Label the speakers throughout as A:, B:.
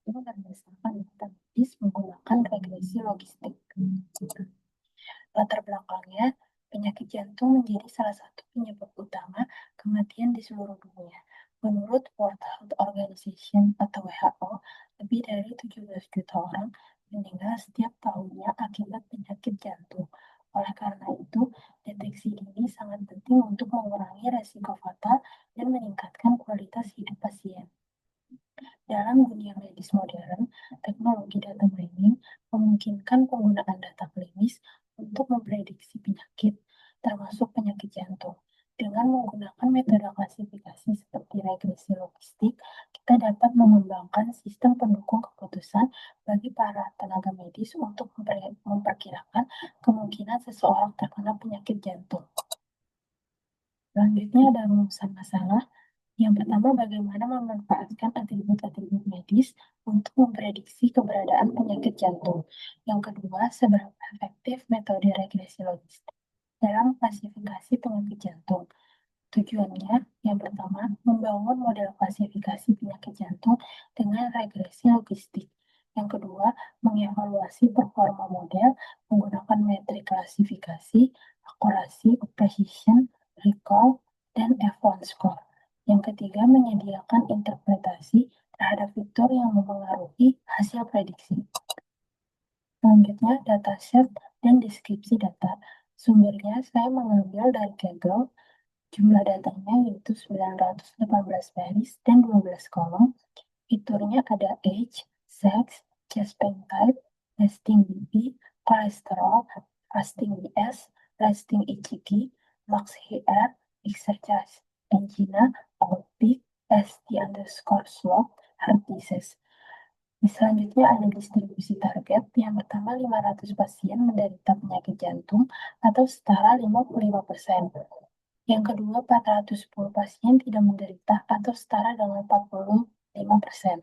A: Berdasarkan data medis menggunakan regresi logistik. Latar belakangnya, penyakit jantung menjadi salah satu penyebab utama kematian di seluruh dunia. Menurut World Health Organization atau WHO, lebih dari 17 juta orang meninggal setiap tahunnya akibat penyakit jantung. Oleh karena itu, deteksi dini sangat penting untuk mengurangi resiko fatal dan meningkatkan kualitas hidup pasien. Dalam dunia medis modern, teknologi data mining memungkinkan penggunaan data klinis untuk memprediksi penyakit, termasuk penyakit jantung. Dengan menggunakan metode klasifikasi seperti regresi logistik, kita dapat mengembangkan sistem pendukung keputusan bagi para tenaga medis untuk memperkirakan kemungkinan seseorang terkena penyakit jantung. Selanjutnya ada rumusan masalah. Yang pertama, bagaimana memanfaatkan atribut-atribut medis untuk memprediksi keberadaan penyakit jantung. Yang kedua, seberapa efektif metode regresi logistik dalam klasifikasi penyakit jantung. Tujuannya, yang pertama, membangun model klasifikasi penyakit jantung dengan regresi logistik. Yang kedua, mengevaluasi performa model menggunakan metrik klasifikasi, akurasi, precision, recall, dan F1 score. Yang ketiga, menyediakan interpretasi terhadap fitur yang mempengaruhi hasil prediksi. Selanjutnya, dataset dan deskripsi data. Sumbernya saya mengambil dari Kaggle. Jumlah datanya yaitu 918 baris dan 12 kolom. Fiturnya ada age, sex, chest pain type, resting BP, kolesterol, fasting BS, resting ECG, max HR, exercise angina, outpeak, ST underscore slope, heart disease. Selanjutnya ada distribusi target. Yang pertama, 500 pasien menderita penyakit jantung atau setara 55%. Yang kedua, 410 pasien tidak menderita atau setara dengan 45%.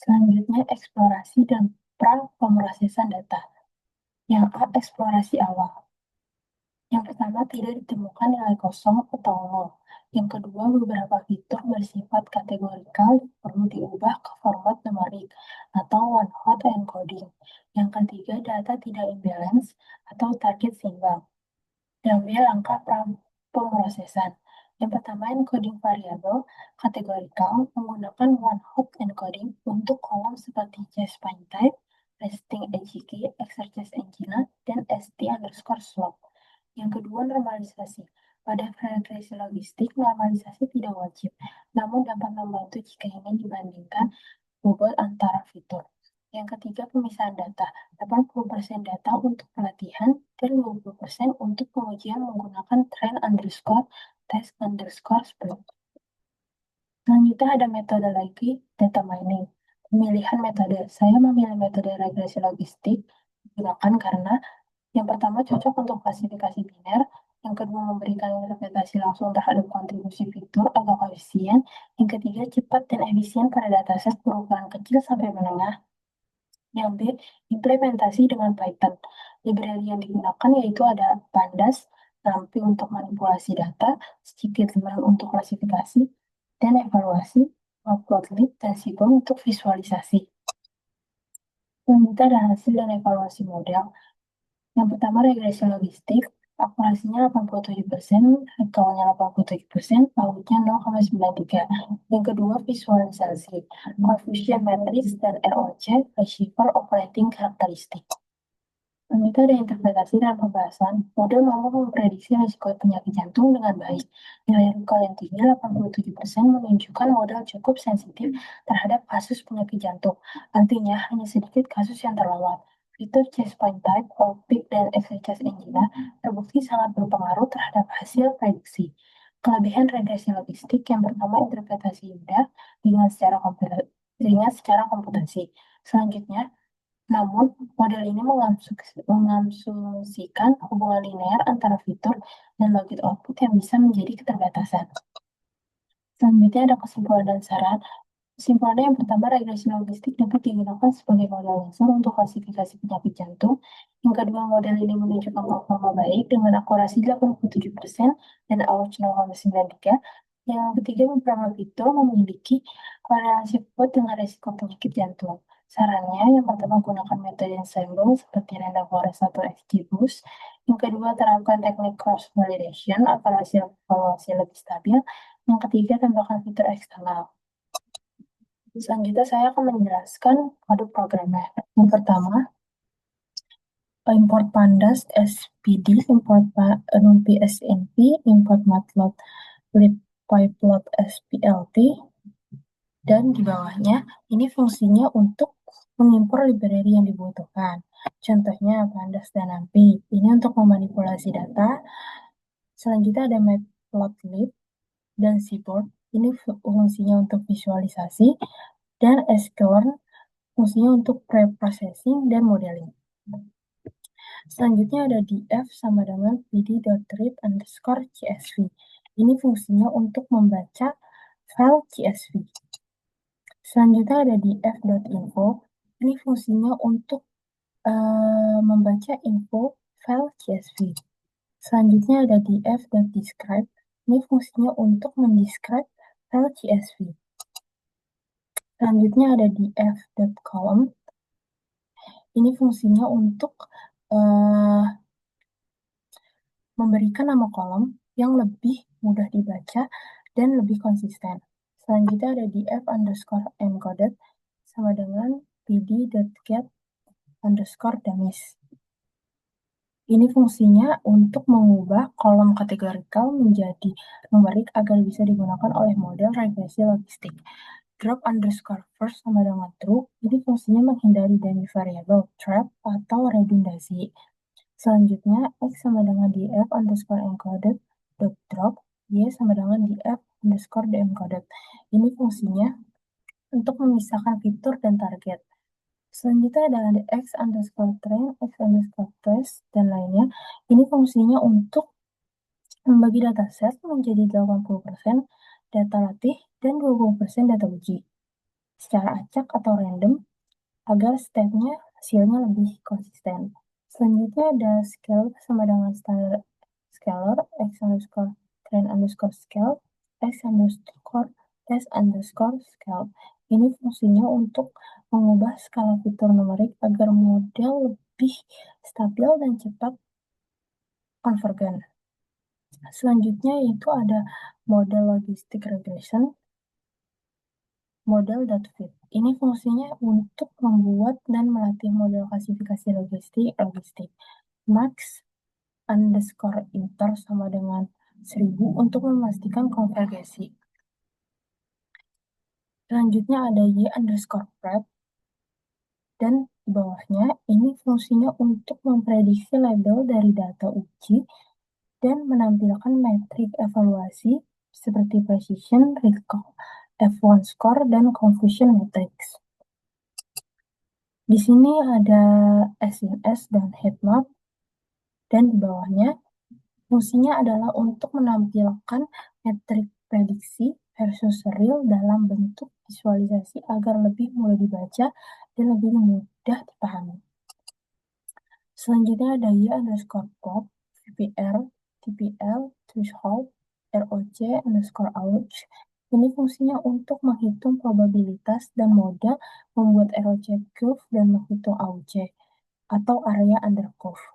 A: Selanjutnya, eksplorasi dan pra-pemrosesan data. Yang A, eksplorasi awal. Yang pertama, tidak ditemukan nilai kosong atau nol. Yang kedua, beberapa fitur bersifat kategorikal perlu diubah ke format numerik atau one hot encoding. Yang ketiga, data tidak imbalance atau target seimbang. Yang B, langkah pemrosesan. Yang pertama, encoding variabel kategorikal menggunakan one hot encoding untuk kolom seperti chest pain type, resting ECG, exercise angina, dan ST underscore slope. Yang kedua, normalisasi. Pada regresi logistik, normalisasi tidak wajib, namun dapat membantu jika ingin dibandingkan bobot antara fitur. Yang ketiga, pemisahan data. 80% data untuk pelatihan dan 20% untuk pengujian menggunakan train underscore test underscore spread. Selanjutnya ada metode lagi, data mining. Pemilihan metode. Saya memilih metode regresi logistik digunakan karena yang pertama cocok untuk klasifikasi biner, yang kedua memberikan interpretasi langsung terhadap kontribusi fitur atau koefisien, yang ketiga cepat dan efisien pada dataset berukuran kecil sampai menengah. Yang B, implementasi dengan Python. Library yang digunakan yaitu ada Pandas, NumPy untuk manipulasi data, scikit-learn untuk klasifikasi, dan evaluasi, Matplotlib, dan Seaborn untuk visualisasi. Selanjutnya ada hasil dan evaluasi model. Yang pertama, regresi logistik, akurasinya 87%, recall-nya 87%, output-nya 0,93. Yang kedua, visualisasi, coefficient matrix dan ROC, receiver operating characteristic. Selanjutnya ada interpretasi dan pembahasan. Model mampu memprediksi risiko penyakit jantung dengan baik. Nilai recall yang tinggi 87% menunjukkan model cukup sensitif terhadap kasus penyakit jantung. Artinya, hanya sedikit kasus yang terlewat. Fitur chest pain type, outpeak, dan exercise angina terbukti sangat berpengaruh terhadap hasil prediksi. Kelebihan regresi logistik yang pertama, interpretasi mudah dengan secara komputasi. Selanjutnya, namun, model ini mengasumsikan hubungan linear antara fitur dan logit output yang bisa menjadi keterbatasan. Selanjutnya ada kesimpulan dan saran. Kesimpulannya yang pertama, regresi logistik dapat digunakan sebagai modal dasar untuk klasifikasi penyakit jantung. Yang kedua, model ini menunjukkan performa baik dengan akurasi 87% dan AUC 0,93. Yang ketiga, beberapa fitur memiliki korelasi kuat dengan resiko penyakit jantung. Sarannya, yang pertama, gunakan metode ensemble seperti random forest atau XGBoost. Yang kedua, terapkan teknik cross validation agar hasil evaluasi lebih stabil. Yang ketiga, tambahkan fitur eksternal. Selanjutnya saya akan menjelaskan kode programnya. Yang pertama, import pandas SPD, import numpy snp, import matplotlib pyplot splp, dan di bawahnya ini fungsinya untuk mengimpor library yang dibutuhkan. Contohnya pandas dan numpy. Ini untuk memanipulasi data. Selanjutnya ada matplotlib dan seaboard. Ini fungsinya untuk visualisasi, dan sklearn fungsinya untuk pre-processing dan modeling. Selanjutnya ada df sama dengan pd.read_csv. Ini fungsinya untuk membaca file CSV. Selanjutnya ada df.info. Ini fungsinya untuk membaca info file CSV. Selanjutnya ada df.describe. Ini fungsinya untuk mendescribe file CSV. Selanjutnya ada df.column. Ini fungsinya untuk memberikan nama kolom yang lebih mudah dibaca dan lebih konsisten. Selanjutnya ada df_encoded sama dengan pd.get_dummies. Ini fungsinya untuk mengubah kolom kategorikal menjadi numerik agar bisa digunakan oleh model regresi logistik. Drop_first sama dengan true. Ini fungsinya menghindari dummy variable, trap, atau redundasi. Selanjutnya, X sama dengan df_encoded dot drop, Y sama dengan df_encoded. Ini fungsinya untuk memisahkan fitur dan target. Selanjutnya ada X_train, X_trace, dan lainnya. Ini fungsinya untuk membagi dataset menjadi 80% data latih dan 20% data uji secara acak atau random agar stepnya hasilnya lebih konsisten. Selanjutnya ada scale sama dengan standar scalar, x_train_scale, x_test_scale. Ini fungsinya untuk mengubah skala fitur numerik agar model lebih stabil dan cepat konvergen. Selanjutnya itu ada model logistik regression, model.fit. Ini fungsinya untuk membuat dan melatih model klasifikasi logistik max_inter sama dengan 1000 untuk memastikan konvergensi. Selanjutnya ada y_prep, dan di bawahnya ini fungsinya untuk memprediksi label dari data uji dan menampilkan metrik evaluasi seperti precision, recall, F1 score, dan confusion matrix. Di sini ada SNS dan heatmap, dan di bawahnya fungsinya adalah untuk menampilkan metrik prediksi versus real dalam bentuk visualisasi agar lebih mudah dibaca dan lebih mudah dipahami. Selanjutnya ada y_plot, VPR, TPL, threshold, ROC_ouch. Ini fungsinya untuk menghitung probabilitas dan modal, membuat ROC curve, dan menghitung AUC atau area under curve.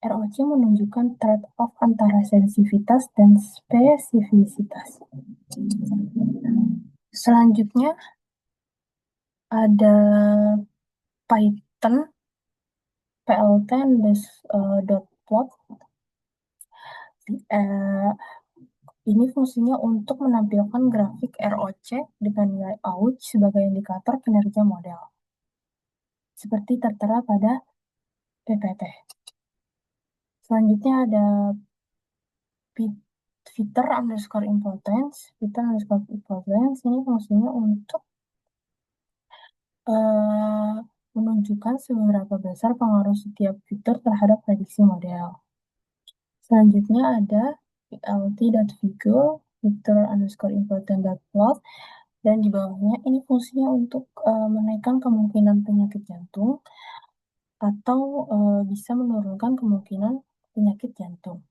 A: ROC menunjukkan trade-off antara sensitivitas dan spesifisitas. Selanjutnya ada Python plt_plot. Ini fungsinya untuk menampilkan grafik ROC dengan nilai AUC sebagai indikator kinerja model, seperti tertera pada PPT. Selanjutnya ada Fitter_importance. Fitter_importance ini fungsinya untuk menunjukkan seberapa besar pengaruh setiap fitur terhadap prediksi model. Selanjutnya ada plt.figure. Victor underscore important dot plot, dan di bawahnya ini fungsinya untuk menaikkan kemungkinan penyakit jantung atau bisa menurunkan kemungkinan penyakit jantung.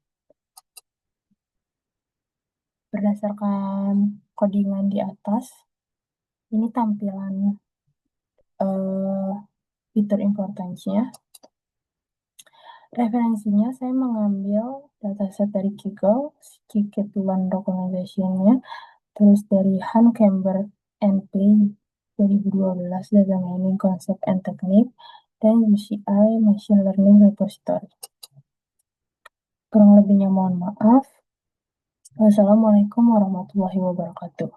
A: Berdasarkan codingan di atas, ini tampilan fitur importance-nya. Referensinya saya mengambil dataset dari Kaggle, Scikit-learn Organization-nya, terus dari Han Camber and Clay 2012 Data Mining Concept and Technique, dan UCI Machine Learning Repository. Kurang lebihnya mohon maaf. Wassalamualaikum warahmatullahi wabarakatuh.